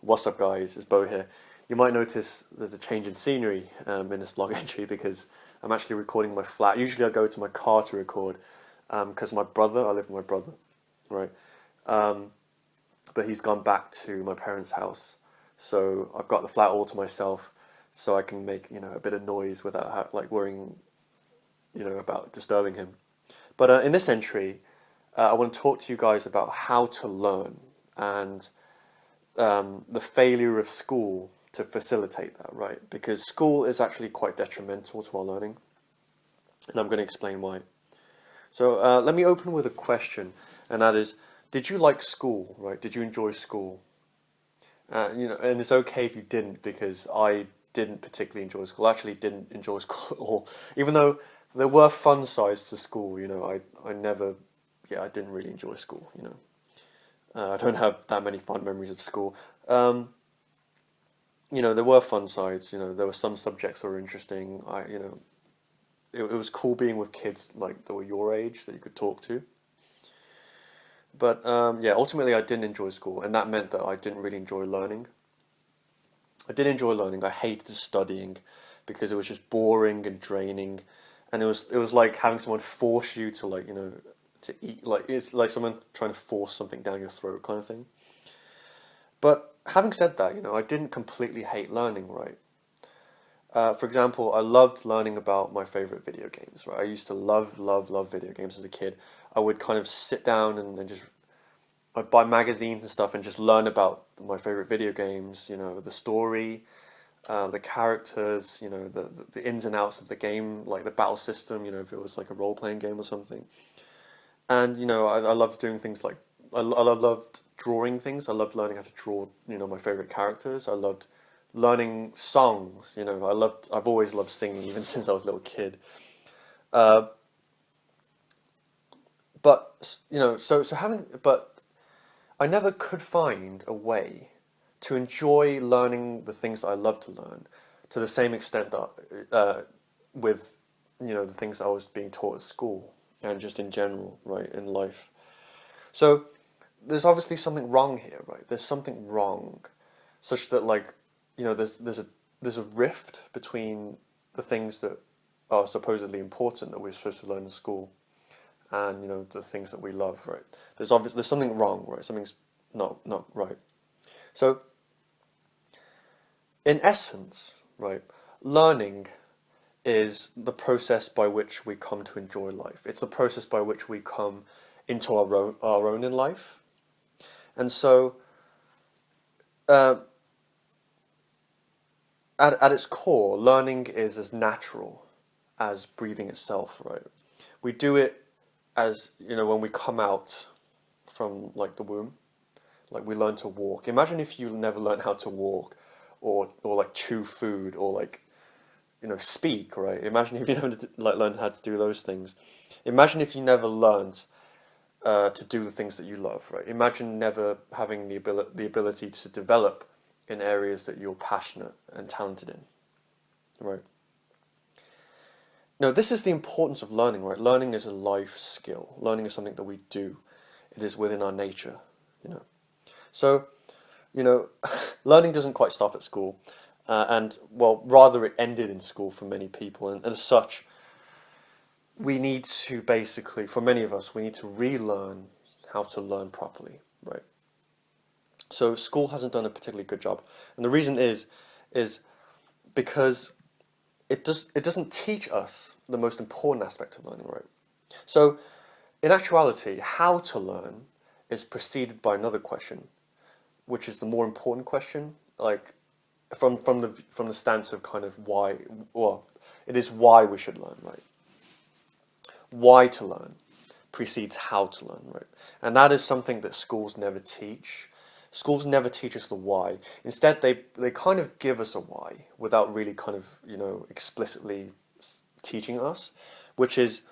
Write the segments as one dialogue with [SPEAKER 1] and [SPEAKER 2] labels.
[SPEAKER 1] What's up, guys? It's Bo here. You might notice there's a change in scenery in this blog entry because I'm actually recording my flat. Usually I go to my car to record because I live with my brother, right? But he's gone back to my parents' house. So I've got the flat all to myself so I can make, a bit of noise without worrying, about disturbing him. But in this entry, I want to talk to you guys about how to learn and the failure of school to facilitate that, right? Because school is actually quite detrimental to our learning, and I'm going to explain why. So let me open with a question, and that is, did you like school, right? Did you enjoy school? And it's okay if you didn't, because I didn't particularly enjoy school. I actually didn't enjoy school at all, even though there were fun sides to school. I never, I didn't really enjoy school. I don't have that many fond memories of school. There were fun sides. There were some subjects that were interesting. It was cool being with kids that were your age that you could talk to. But ultimately I didn't enjoy school, and that meant that I didn't really enjoy learning. I did enjoy learning. I hated studying because it was just boring and draining, and it was like having someone force you to to eat. It's like someone trying to force something down your throat kind of thing. But having said that, I didn't completely hate learning, right? For example, I loved learning about my favorite video games, right? I used to love video games as a kid. I would kind of sit down and just I'd buy magazines and stuff and just learn about my favorite video games, the story, the characters, the ins and outs of the game, like the battle system, if it was like a role-playing game or something. And, I loved doing things like, I loved drawing things. I loved learning how to draw, my favorite characters. I loved learning songs, I've always loved singing, even since I was a little kid. But I never could find a way to enjoy learning the things that I love to learn to the same extent that with the things that I was being taught at school and just in general, right, in life. So there's obviously something wrong here, right? There's something wrong, such that there's a rift between the things that are supposedly important that we're supposed to learn in school and the things that we love, right? There's something wrong, right? Something's not right. So in essence, right, learning is the process by which we come to enjoy life. It's the process by which we come into our own in life. And so at its core, learning is as natural as breathing itself, right? We do it as, when we come out from the womb, we learn to walk. Imagine if you never learned how to walk or chew food or speak, right? Imagine if you never learned how to do those things. Imagine if you never learned to do the things that you love, right? Imagine never having the ability to develop in areas that you're passionate and talented in, right? Now, this is the importance of learning, right? Learning is a life skill. Learning is something that we do. It is within our nature, So, learning doesn't quite stop at school. Rather it ended in school for many people. And as such, we need to basically, for many of us, we need to relearn how to learn properly, right? So school hasn't done a particularly good job. And the reason is because it doesn't teach us the most important aspect of learning, right? So in actuality, how to learn is preceded by another question, which is the more important question, from the stance of kind of why. Well, it is why we should learn, right? Why to learn precedes how to learn, right? And that is something that schools never teach. Schools never teach us the why. Instead, they kind of give us a why without really kind of explicitly teaching us, which is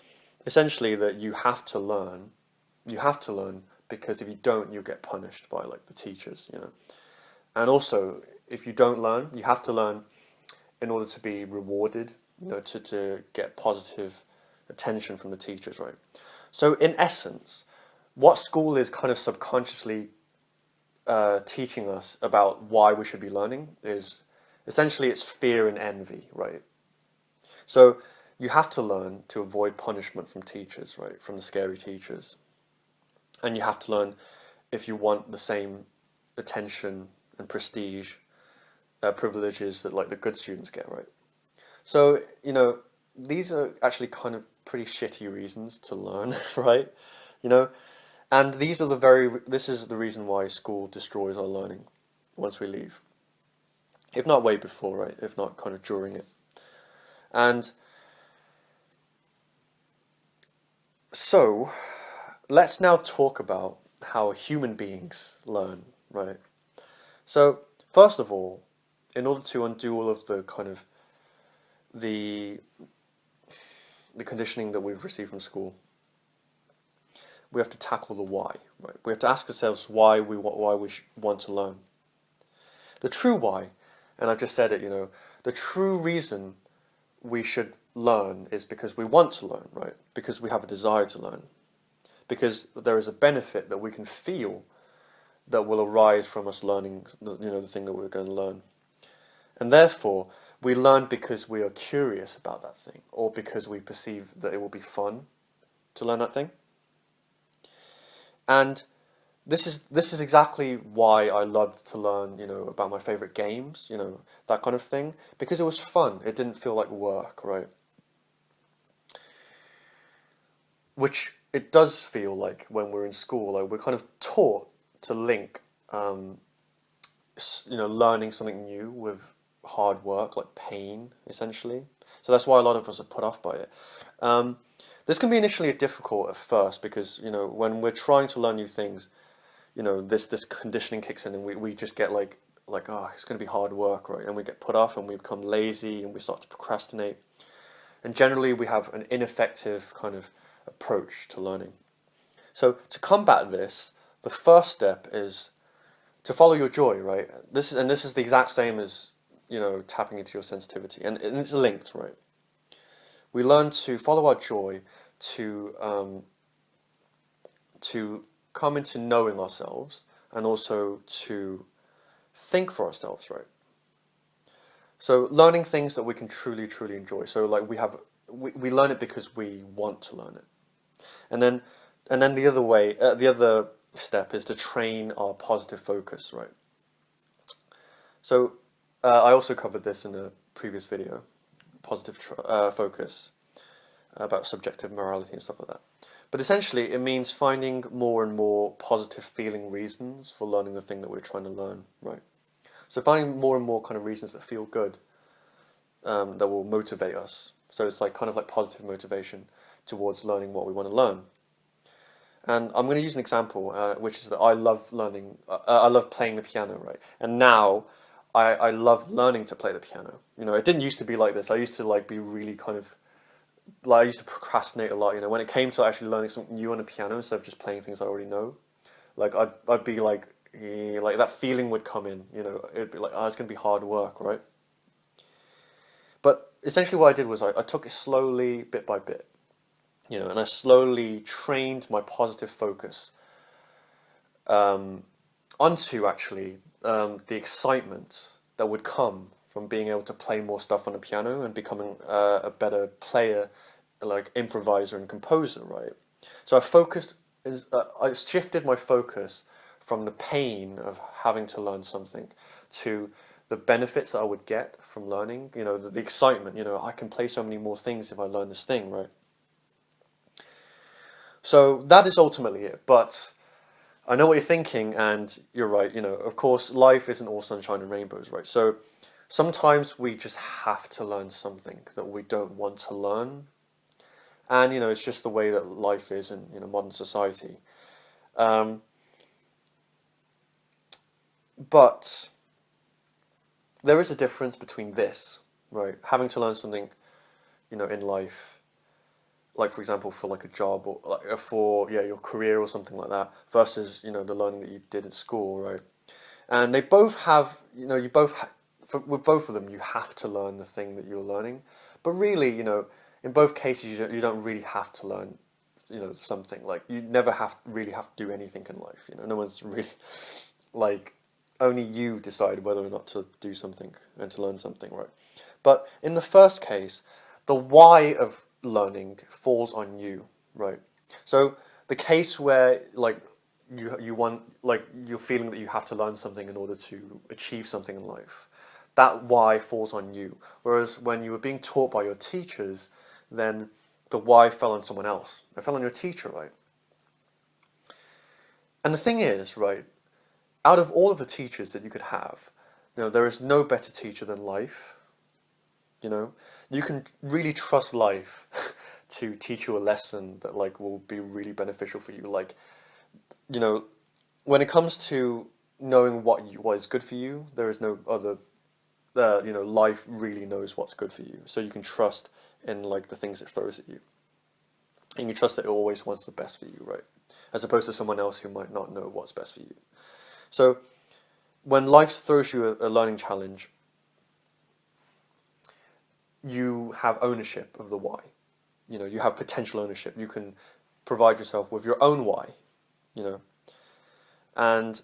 [SPEAKER 1] essentially that you have to learn. You have to learn because if you don't, you get punished by the teachers, And also, if you don't learn, you have to learn in order to be rewarded, to get positive attention from the teachers, right? So in essence, what school is kind of subconsciously teaching us about why we should be learning is essentially it's fear and envy, right? So you have to learn to avoid punishment from teachers, right? From the scary teachers. And you have to learn if you want the same attention and prestige, privileges that like the good students get, right? So, these are actually kind of pretty shitty reasons to learn, right? You know, and this is the reason why school destroys our learning once we leave. If not way before, right? If not kind of during it. And so, let's now talk about how human beings learn, right? So, first of all, in order to undo all of the kind of the conditioning that we've received from school, we have to tackle the why, right? We have to ask ourselves why we want to learn. The true why, and I've just said it, the true reason we should learn is because we want to learn, right? Because we have a desire to learn. Because there is a benefit that we can feel that will arise from us learning, the thing that we're going to learn. And therefore, we learn because we are curious about that thing, or because we perceive that it will be fun to learn that thing. And this is exactly why I loved to learn, about my favorite games, that kind of thing, because it was fun. It didn't feel like work, right? Which it does feel like when we're in school. Like we're kind of taught to link, learning something new with hard work, like pain, essentially. So that's why a lot of us are put off by it. This can be initially difficult at first because, when we're trying to learn new things, this conditioning kicks in and we just get like, oh, it's going to be hard work, right? And we get put off and we become lazy and we start to procrastinate. And generally we have an ineffective kind of approach to learning. So to combat this, the first step is to follow your joy, right? This is the exact same as, tapping into your sensitivity. And it's linked, right? We learn to follow our joy to come into knowing ourselves and also to think for ourselves, right? So learning things that we can truly, truly enjoy. So like we learn it because we want to learn it. And then the other step is to train our positive focus, right? So I also covered this in a previous video, positive focus, about subjective morality and stuff like that. But essentially, it means finding more and more positive feeling reasons for learning the thing that we're trying to learn, right? So finding more and more kind of reasons that feel good, that will motivate us. So it's like kind of like positive motivation towards learning what we want to learn. And I'm going to use an example, which is that I love learning, I love playing the piano, right? And now I love learning to play the piano. It didn't used to be like this. I used to like be really kind of, like I used to procrastinate a lot, when it came to actually learning something new on the piano instead of just playing things I already know. Like I'd be like that feeling would come in, it'd be like, oh, it's going to be hard work, right? But essentially what I did was I took it slowly, bit by bit, and I slowly trained my positive focus onto actually the excitement that would come from being able to play more stuff on the piano and becoming a better player, like improviser and composer, right? So I shifted my focus from the pain of having to learn something to the benefits that I would get from learning, the excitement, I can play so many more things if I learn this thing, right? So that is ultimately it, but I know what you're thinking, and you're right, of course, life isn't all sunshine and rainbows, right? So sometimes we just have to learn something that we don't want to learn, and, it's just the way that life is in, modern society. But there is a difference between this, right? Having to learn something, in life, like for example for like a job or like for your career or something like that, versus the learning that you did at school, right? And they both have with both of them you have to learn the thing that you're learning, but really in both cases you don't really have to learn something. Like you never really have to do anything in life. No one's really like only you decide whether or not to do something and to learn something, right? But in the first case, the why of learning falls on you, right? So the case where like you want, like you're feeling that you have to learn something in order to achieve something in life, that why falls on you. Whereas when you were being taught by your teachers, then the why fell on someone else. It fell on your teacher, right? And the thing is, right, out of all of the teachers that you could have, there is no better teacher than life. You can really trust life to teach you a lesson that like will be really beneficial for you. Like, you know, when it comes to knowing what is good for you, there is no other. Life really knows what's good for you, so you can trust in like the things it throws at you, and you trust that it always wants the best for you, right? As opposed to someone else who might not know what's best for you. So when life throws you a learning challenge, you have ownership of the why. You have potential ownership. You can provide yourself with your own why, and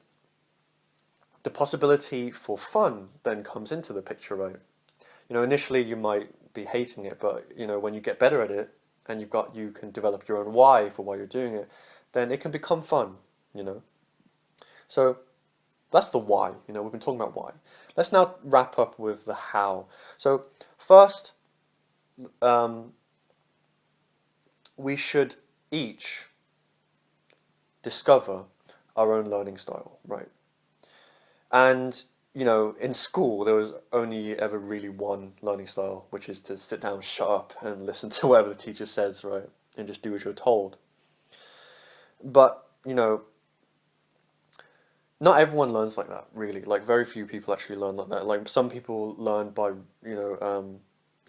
[SPEAKER 1] the possibility for fun then comes into the picture, right? Initially you might be hating it, but when you get better at it and you can develop your own why for why you're doing it, then it can become fun, So that's the why, we've been talking about why. Let's now wrap up with the how. So first, we should each discover our own learning style, right? And, in school, there was only ever really one learning style, which is to sit down, shut up, and listen to whatever the teacher says, right? And just do as you're told. But, not everyone learns like that, really. Like, very few people actually learn like that. Like, some people learn by,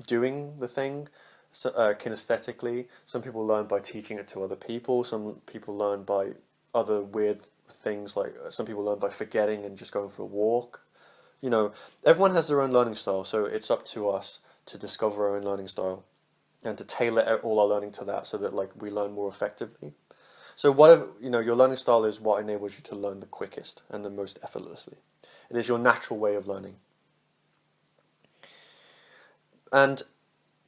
[SPEAKER 1] doing the thing, kinesthetically. Some people learn by teaching it to other people. Some people learn by other weird things, like some people learn by forgetting and just going for a walk. Everyone has their own learning style, so it's up to us to discover our own learning style and to tailor all our learning to that, so that like we learn more effectively. So whatever, your learning style is what enables you to learn the quickest and the most effortlessly. It is your natural way of learning. And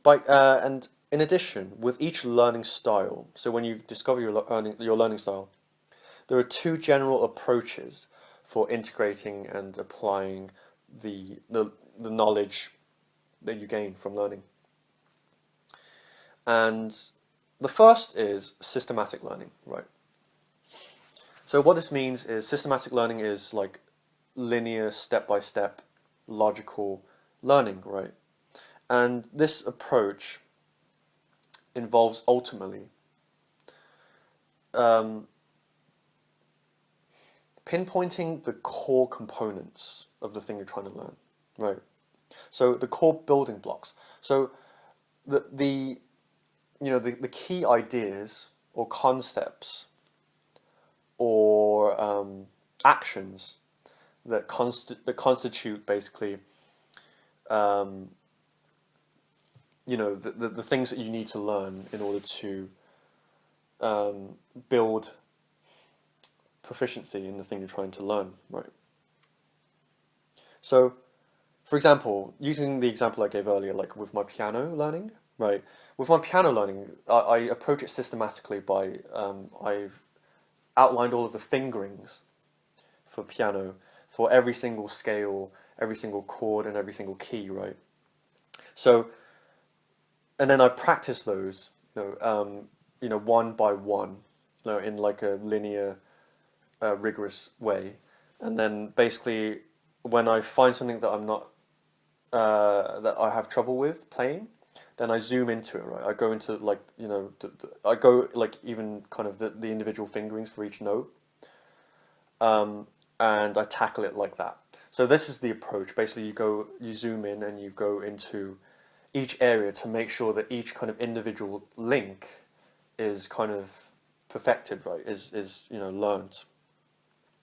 [SPEAKER 1] and in addition, with each learning style, so when you discover your learning style, there are two general approaches for integrating and applying the knowledge that you gain from learning. And the first is systematic learning, right? So what this means is systematic learning is like linear, step-by-step, logical learning, right? And this approach involves ultimately pinpointing the core components of the thing you're trying to learn, right? So the core building blocks. So the key ideas or concepts or actions that constitute basically the things that you need to learn in order to build proficiency in the thing you're trying to learn, right? So, for example, using the example I gave earlier, like with my piano learning, right? With my piano learning, I approach it systematically by I've outlined all of the fingerings for piano for every single scale, every single chord, and every single key, right? So, and then I practice those, one by one, in like a linear, rigorous way, and then basically when I find something that I'm not that I have trouble with playing, then I zoom into it, right? I go into like I go like even kind of the individual fingerings for each note, and I tackle it like that. So this is the approach. Basically, you zoom in and you go into each area to make sure that each kind of individual link is kind of perfected, right? Is learned.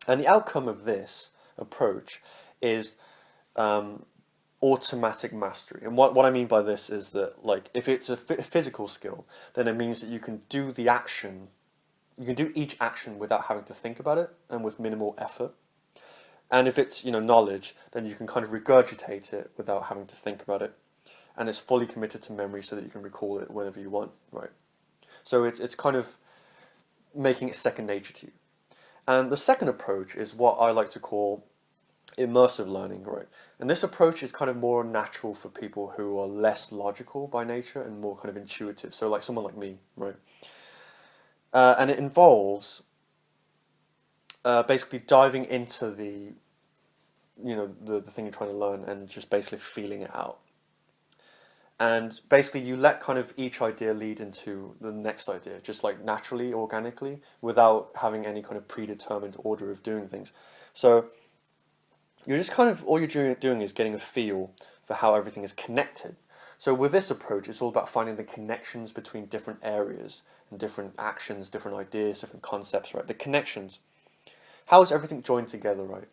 [SPEAKER 1] And the outcome of this approach is automatic mastery. And what I mean by this is that, like, if it's a physical skill, then it means that you can do the action, you can do each action without having to think about it and with minimal effort. And if it's, knowledge, then you can kind of regurgitate it without having to think about it. And it's fully committed to memory so that you can recall it whenever you want, right? So it's kind of making it second nature to you. And the second approach is what I like to call immersive learning, right? And this approach is kind of more natural for people who are less logical by nature and more kind of intuitive. So like someone like me, right? And it involves basically diving into the thing you're trying to learn and just basically feeling it out. And basically you let kind of each idea lead into the next idea, just like naturally, organically, without having any kind of predetermined order of doing things. So you're just kind of, all you're doing is getting a feel for how everything is connected. So with this approach, it's all about finding the connections between different areas and different actions, different ideas, different concepts, right? The connections. How is everything joined together, right?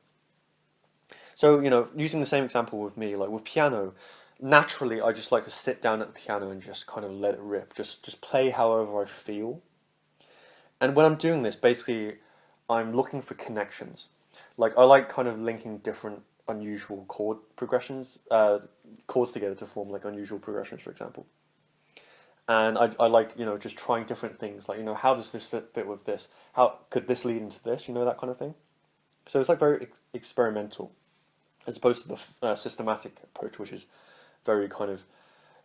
[SPEAKER 1] So, using the same example with me, like with piano, naturally I just like to sit down at the piano and just kind of let it rip, just play however I feel. And when I'm doing this, basically, I'm looking for connections. Like I like kind of linking different unusual chord progressions, chords together to form like unusual progressions, for example. And I like, just trying different things, like, how does this fit with this? How could this lead into this, that kind of thing. So it's like very experimental, as opposed to the systematic approach, which is very kind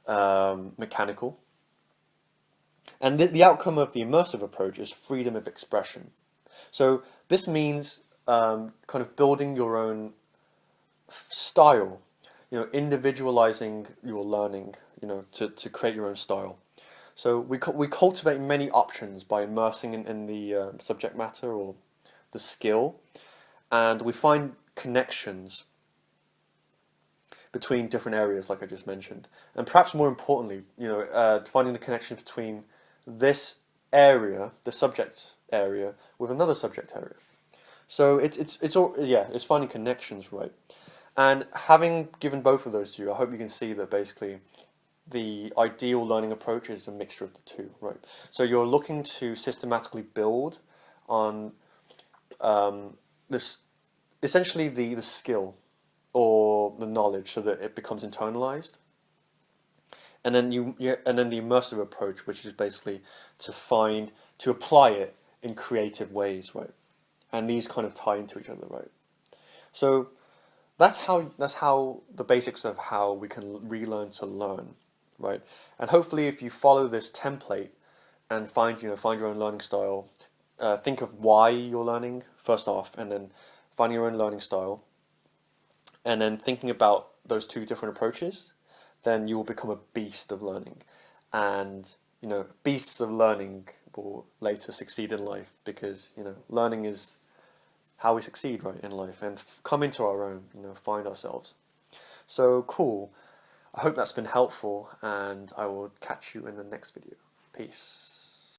[SPEAKER 1] of mechanical. And the outcome of the immersive approach is freedom of expression. So this means kind of building your own style, individualizing your learning, to create your own style. So we cultivate many options by immersing in the subject matter or the skill, and we find connections between different areas, like I just mentioned, and perhaps more importantly, finding the connection between this area, the subject area, with another subject area. So it's finding connections, right? And having given both of those to you, I hope you can see that basically the ideal learning approach is a mixture of the two, right? So you're looking to systematically build on this, essentially the skill or the knowledge, so that it becomes internalized. And then and then the immersive approach, which is basically to apply it in creative ways, right? And these kind of tie into each other, right? So that's how the basics of how we can relearn to learn, right? And hopefully, if you follow this template and find your own learning style, think of why you're learning first off, and then finding your own learning style, and then thinking about those two different approaches, then you will become a beast of learning, and beasts of learning will later succeed in life, because learning is how we succeed, right, in life, and come into our own, find ourselves. So cool. I hope that's been helpful, and I will catch you in the next video. Peace.